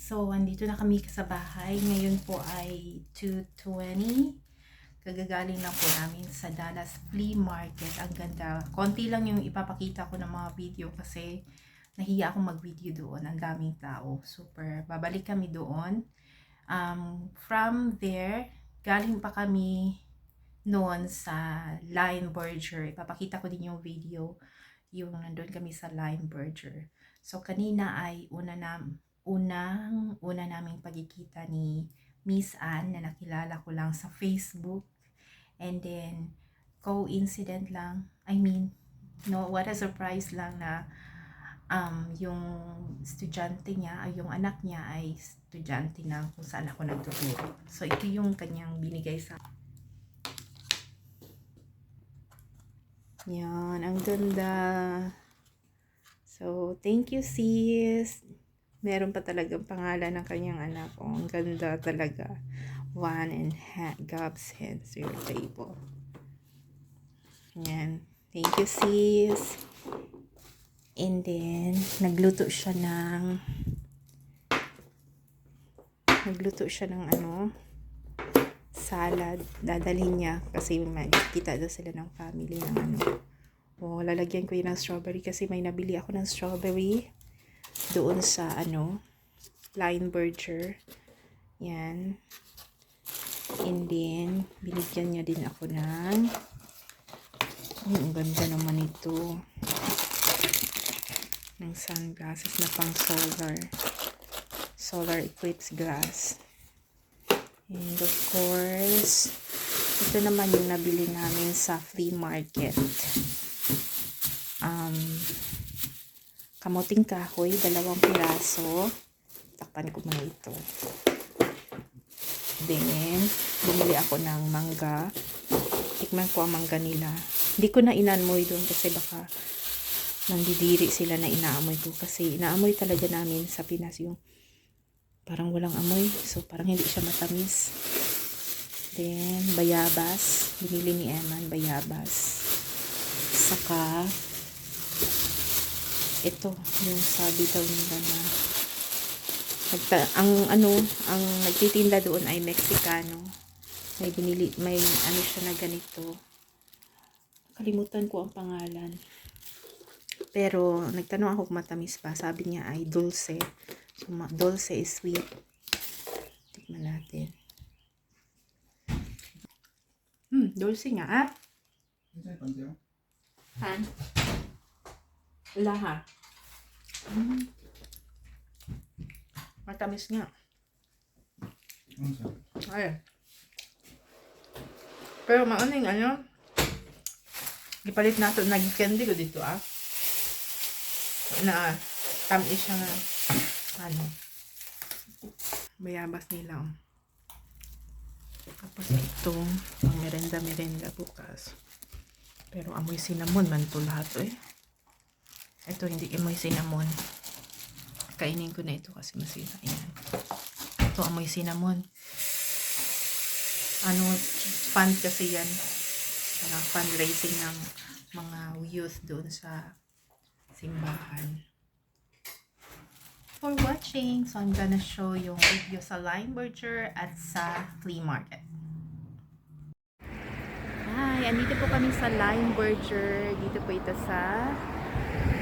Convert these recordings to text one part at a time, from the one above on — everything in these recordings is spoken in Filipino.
So, andito na kami sa bahay. Ngayon po ay 2:20. Kagagaling lang po namin sa Dallas Flea Market. Ang ganda. Konti lang yung ipapakita ko ng mga video kasi nahiya akong mag-video doon. Ang daming tao. Super. Babalik kami doon. From there, galing pa kami noon sa Lion Burger. Ipapakita ko din yung video yung nandun kami sa Lion Burger. So, kanina ay unang-una naming pagkikita ni Miss Ann na nakilala ko lang sa Facebook. And then, coincident lang, what a surprise lang na yung estudyante niya, ay yung anak niya ay estudyante na kung saan ako nagtuturo. So, ito yung kanyang binigay sa yan, ang ganda. So, thank you sis. Meron pa talagang pangalan ng kanyang anak. Oh, ang ganda talaga. Gob's hands to your table. Yan. Thank you sis. And then, nagluto siya ng salad. Dadalhin niya kasi magkita daw sila ng family ng lalagyan ko yun ng strawberry kasi may nabili ako ng strawberry doon sa Lion Burger. Yan. And then, binigyan niya din ako ng ang ganda naman ito. Ng sunglasses na pang solar eclipse glass. And of course, ito naman yung nabili namin sa flea market. Kamuting kahoy, 2 piraso. Takpan ko muna ito. Then, bumili ako ng mangga. Tikman ko ang mangga nila. Hindi ko na inamoy doon kasi baka nandidiri sila na inaamoy ko. Kasi inaamoy talaga namin sa Pinas yung parang walang amoy. So, parang hindi siya matamis. Then, bayabas. Binili ni Eman, bayabas. Saka, ito, yung sabi daw nila na ang nagtitinda doon ay Mexicano. May siya na ganito. Kalimutan ko ang pangalan. Pero, nagtanong ako kung matamis pa. Sabi niya ay dulce. So, dulce is sweet. Tikman natin. Dulce nga, ah? Han? Wala, ha? Matamis nga. Ay. Pero maaning ipalit nato nag-candy ko dito, ah. Na, tamis siya nga. Bayabas nila. Tapos ito, pang merenda bukas. Pero amoy cinnamon man to lahat, eh. Ito hindi amoy cinnamon. Kainin ko na ito kasi masira. Ayan. Ito amoy cinnamon. Fund kasi yan. Parang fundraising ng mga youth doon sa simbahan. For watching. So, I'm gonna show yung video sa Lion Burger at sa flea market. Hi, andito po kami sa Lion Burger. Dito po ito sa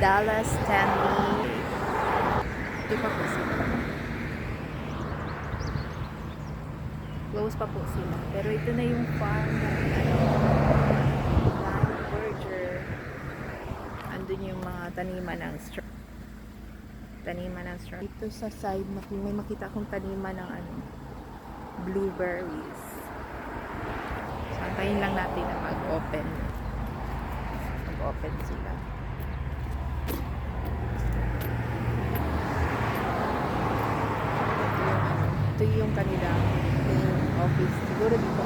Dallas Stanley. Ito pa po sila. Close pa po sila. Pero ito na yung farm ng Lion Burger. Andun yung mga taniman ng strawberry. Ito sa side, may makita akong taniman ng blueberries. So, antayin lang natin na mag-open sila. Ito yung kanilang main office. Siguro dito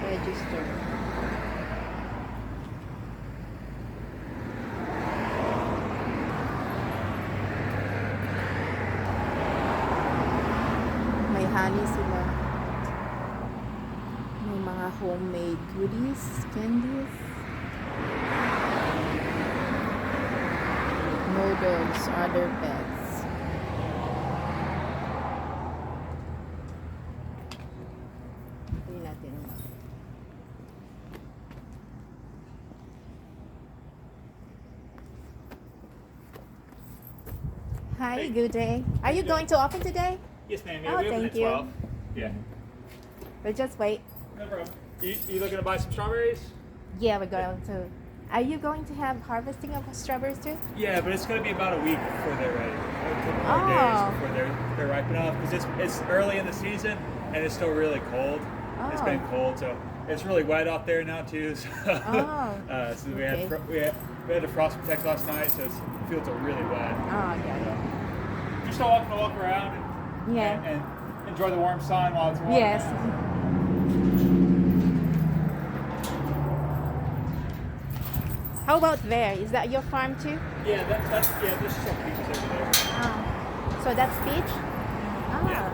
mag-register. May honey sila. May mga homemade goodies, candies. there's other pets. Tingnan natin. Hi, good day. Are you going to open today? Yes, ma'am. Oh, Yeah, we open thank at you. 12. Yeah, We'll just wait. no problem. You looking to buy some strawberries? Yeah, we're going to. Are you going to have harvesting of strawberries too? Yeah, but it's going to be about a week before they're ready. A couple more Oh. days before they're ripe enough because it's early in the season and it's still really cold. It's Oh. been cold, so it's really wet out there now too. So, Oh. so we Okay. had to frost protect last night, so the fields are really wet. Oh, yeah. Just walk around Yeah. and enjoy the warm sun while it's warm. Yes. How about there? Is that your farm too? Yeah, there's some peaches over there. Ah. So that's peach? Ah. Yeah.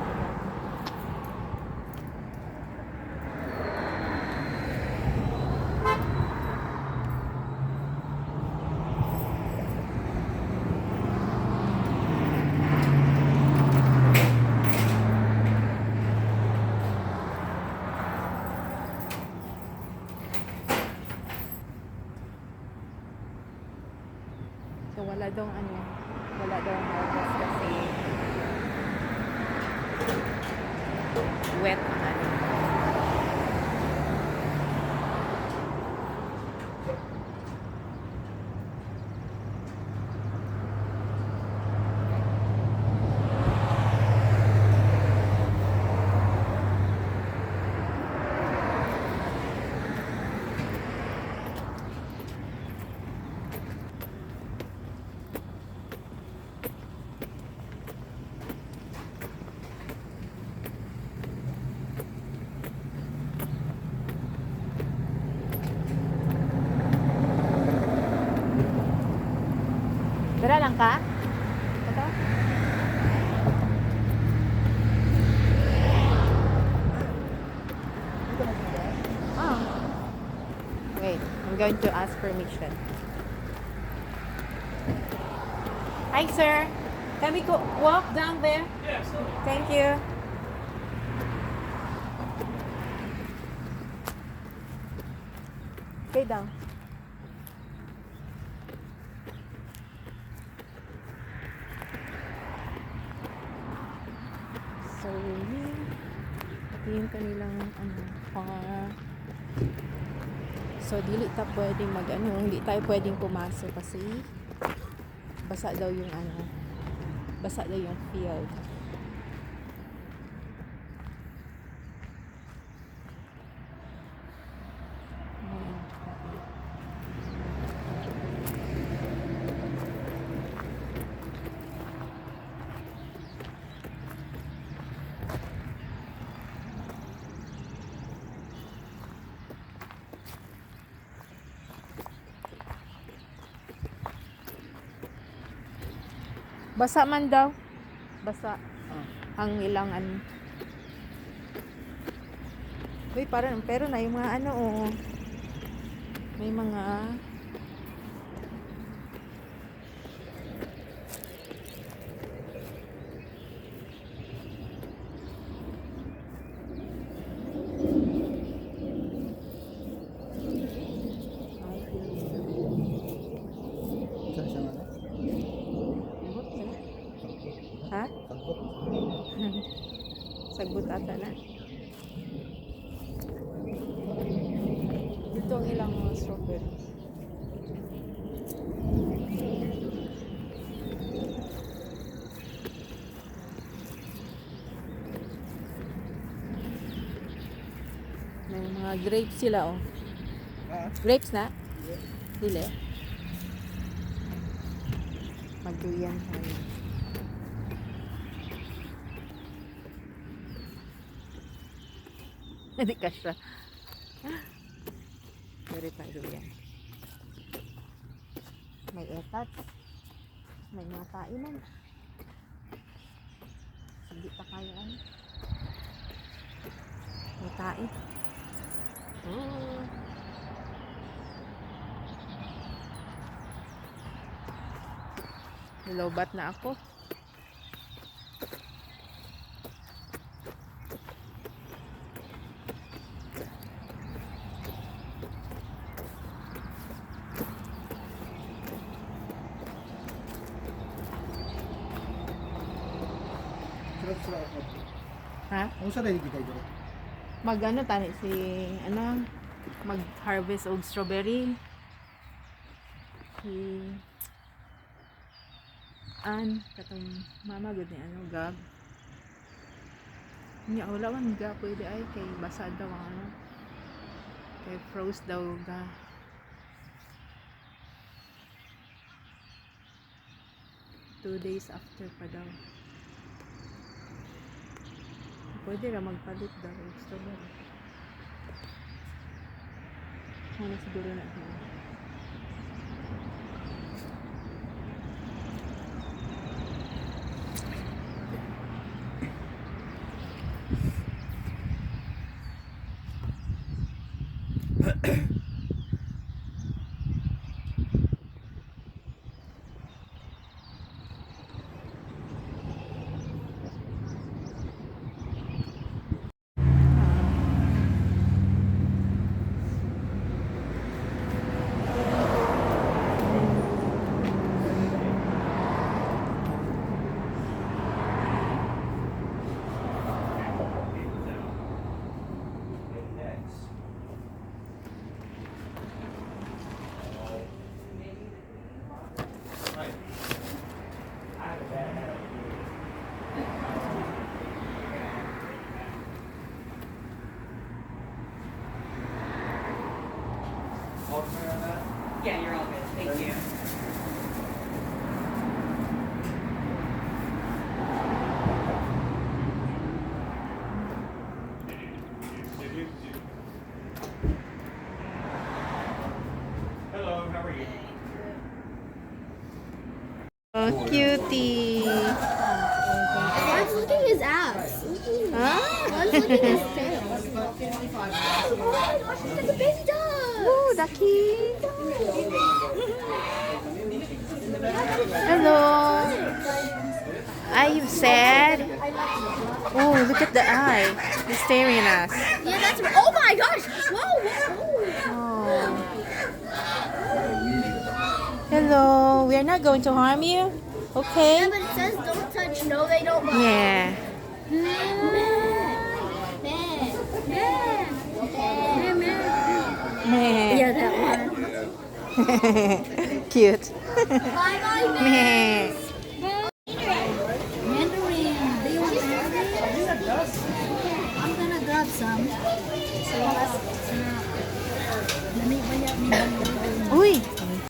So wala daw harvest kasi wet ang ano. Dara lang ka? Ito? Oh. Wait, I'm going to ask permission. Hi, sir. Can we go walk down there? Yeah, absolutely. Thank you. Stay down. So, ito yung kanilang farm. So, dili ta pwedeng hindi tayo pwedeng pumasok kasi basa daw yung field. Ayan. Basa man daw. Basa. Ang ilang Uy, pero na yung mga may mga Ha? Sagbot ata na. Dito ang ilang mga strawberries. May mga grapes sila, oh. Grapes na? Dili. Magduyan tayo. Hindi ka siya. Very pa duyan. May etat. May mga kainan. Hindi pa kayo may tae. Oh. Nilobat na ako. Ha? Ang sa dahil kita ito. Mag ano tani si ano mag harvest og strawberry. Si katong mama gud ni ano gab. Nya wala man ga pwede ay kay basa daw ang ano. Kay froze daw ga. Two days after pa daw. Pwede ra magpalit daw og strawberry. Ano siguro na ito. Yeah, you're all good. Thank you. Hello, how are you? Oh, cutie. Let's look at his abs. Huh? Let's look at his tail. Oh my gosh, look at the baby dog. Oh, Ducky. Hello. Are you sad? Oh, look at the eye. He's staring at us. Yeah, that's. Oh my gosh. Whoa, whoa. Oh. Hello. We are not going to harm you. Okay? Yeah, but it says don't touch. No, they don't. Bite. Yeah. Yeah, that one. Cute. Bye bye, man. Meh.